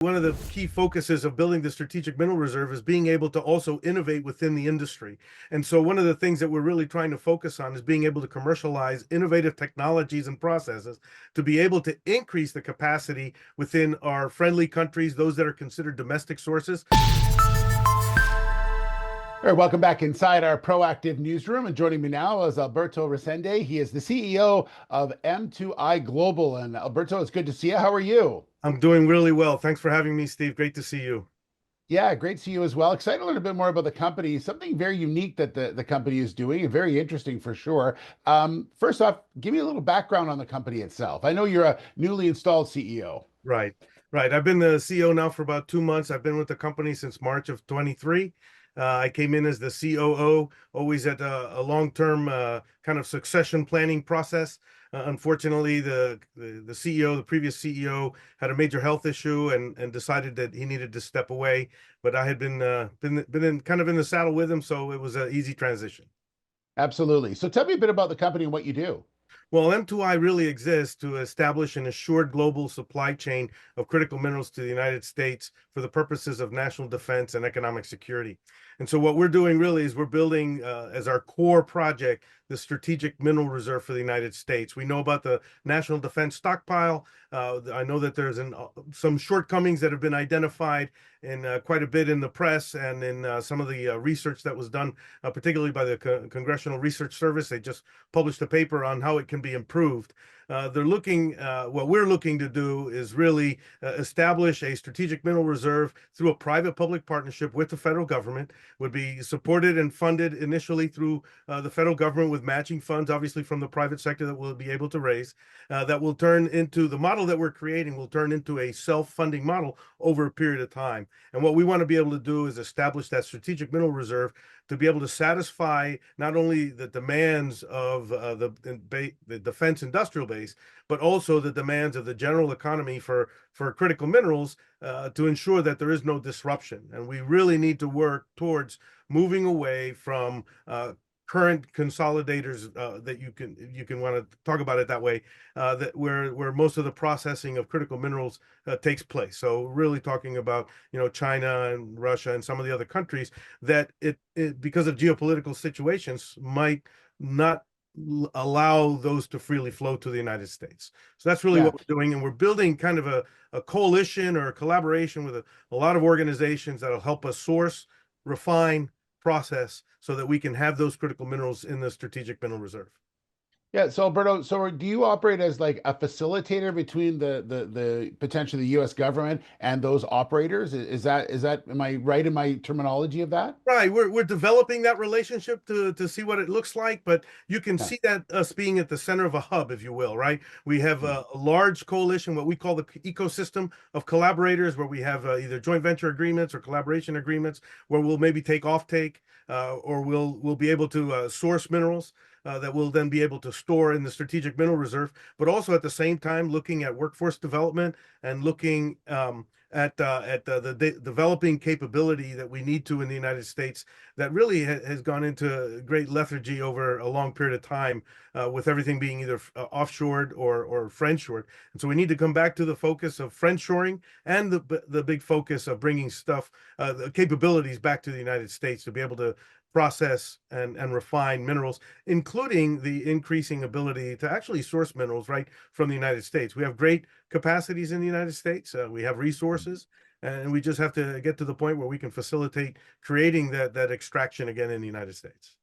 One of the key focuses of building the strategic mineral reserve is being able to also innovate within the industry. And so one of the things that we're really trying to focus on is being able to commercialize innovative technologies and processes to be able to increase the capacity within our friendly countries, those that are considered domestic sources. All right, welcome back inside our proactive newsroom. And joining me now is Alberto Resende. He is the CEO of M2I Global. And Alberto, it's good to see you. How are you? I'm doing really well. Thanks for having me, Steve. Great to see you. Yeah, great to see you as well. Excited to learn a bit more about the company. Something very unique that the company is doing and very interesting for sure. First off, give me a little background on the company itself. I know you're a newly installed CEO. Right, right. I've been the CEO now for about 2 months. I've been with the company since March of 23. I came in as the COO, always at a long-term kind of succession planning process. Unfortunately, the CEO, the previous CEO, had a major health issue and decided that he needed to step away. But I had been in kind of in the saddle with him, so it was an easy transition. Absolutely. So tell me a bit about the company and what you do. Well, M2I really exists to establish an assured global supply chain of critical minerals to the United States for the purposes of national defense and economic security. And so, what we're doing really is we're building as our core project the Strategic Mineral Reserve for the United States. We know about the National Defense Stockpile. I know that there's some shortcomings that have been identified in quite a bit in the press and in some of the research that was done, particularly by the Congressional Research Service. They just published a paper on how it can be improved. What we're looking to do is really establish a strategic mineral reserve through a private-public partnership with the federal government. Would be supported and funded initially through the federal government with matching funds, obviously from the private sector that we'll be able to raise. That will turn into the model that we're creating will turn into a self-funding model over a period of time. And what we want to be able to do is establish that strategic mineral reserve to be able to satisfy not only the demands of the defense industrial base, but also the demands of the general economy for critical minerals to ensure that there is no disruption. And we really need to work towards moving away from current consolidators that you can want to talk about it that way, that where most of the processing of critical minerals takes place. So really talking about China and Russia and some of the other countries that it because of geopolitical situations might not allow those to freely flow to the United States. So that's really Yeah. what we're doing, and we're building kind of a coalition or a collaboration with a lot of organizations that'll help us source, refine, process so that we can have those critical minerals in the strategic mineral reserve. Yeah, so Alberto, so do you operate as like a facilitator between the potentially the U.S. government and those operators? Is that am I right in my terminology of that? Right, we're developing that relationship to see what it looks like, but you can Yeah. see that us being at the center of a hub, if you will, right? We have Mm. a large coalition, what we call the ecosystem of collaborators, where we have either joint venture agreements or collaboration agreements, where we'll maybe take offtake, or we'll be able to source minerals that we'll then be able to store in the strategic mineral reserve, but also at the same time looking at workforce development and looking at the developing capability that we need to in the United States that really has gone into great lethargy over a long period of time, with everything being either offshored or friendshored. And so we need to come back to the focus of friendshoring and the big focus of bringing the capabilities back to the United States to be able to process and refine minerals, including the increasing ability to actually source minerals right from the United States. We have great capacities in the United States. We have resources, and we just have to get to the point where we can facilitate creating that extraction again in the United States.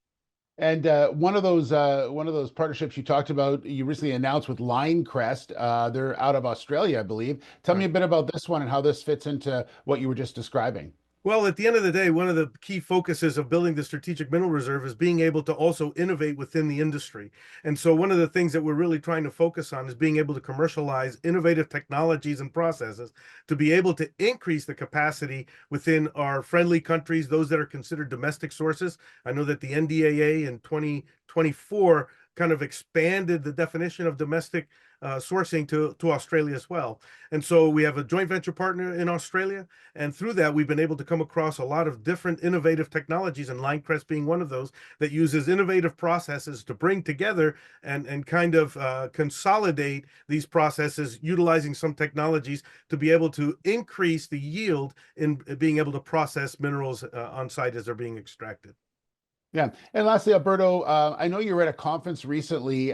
And one of those partnerships you talked about, you recently announced with Linecrest. They're out of Australia, I believe. Tell me Right. a bit about this one and how this fits into what you were just describing. Well, at the end of the day, one of the key focuses of building the strategic mineral reserve is being able to also innovate within the industry. And so one of the things that we're really trying to focus on is being able to commercialize innovative technologies and processes to be able to increase the capacity within our friendly countries, those that are considered domestic sources. I know that the NDAA in 2024 kind of expanded the definition of domestic sourcing to Australia as well. And so we have a joint venture partner in Australia. And through that, we've been able to come across a lot of different innovative technologies, and Linecrest being one of those, that uses innovative processes to bring together and kind of consolidate these processes, utilizing some technologies to be able to increase the yield in being able to process minerals on site as they're being extracted. Yeah. And lastly, Alberto, I know you were at a conference recently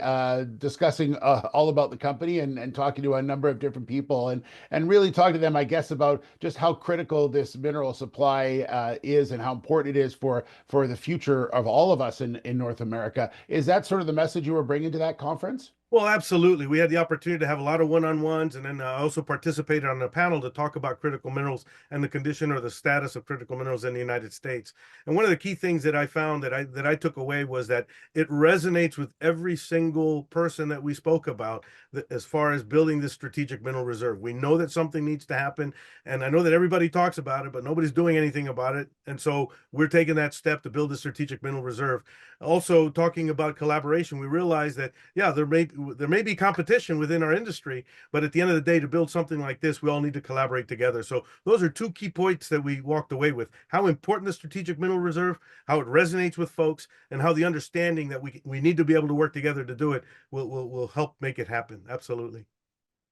discussing all about the company and talking to a number of different people and really talking to them, I guess, about just how critical this mineral supply is and how important it is for the future of all of us in North America. Is that sort of the message you were bringing to that conference? Well, absolutely. We had the opportunity to have a lot of one-on-ones, and then I also participated on a panel to talk about critical minerals and the condition or the status of critical minerals in the United States. And one of the key things that I found that I took away was that it resonates with every single person that we spoke about as far as building this strategic mineral reserve. We know that something needs to happen, and I know that everybody talks about it, but nobody's doing anything about it. And so we're taking that step to build a strategic mineral reserve. Also, talking about collaboration, we realize that, yeah, there may be competition within our industry, but at the end of the day, to build something like this, we all need to collaborate together. So those are two key points that we walked away with: how important the strategic mineral reserve, how it resonates with folks, and how the understanding that we need to be able to work together to do it will help make it happen. Absolutely.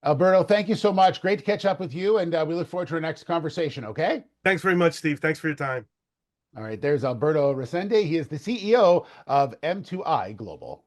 Alberto, thank you so much. Great to catch up with you, and we look forward to our next conversation. Okay. Thanks very much, Steve. Thanks for your time. All right. There's Alberto Resende. He is the CEO of M2I Global.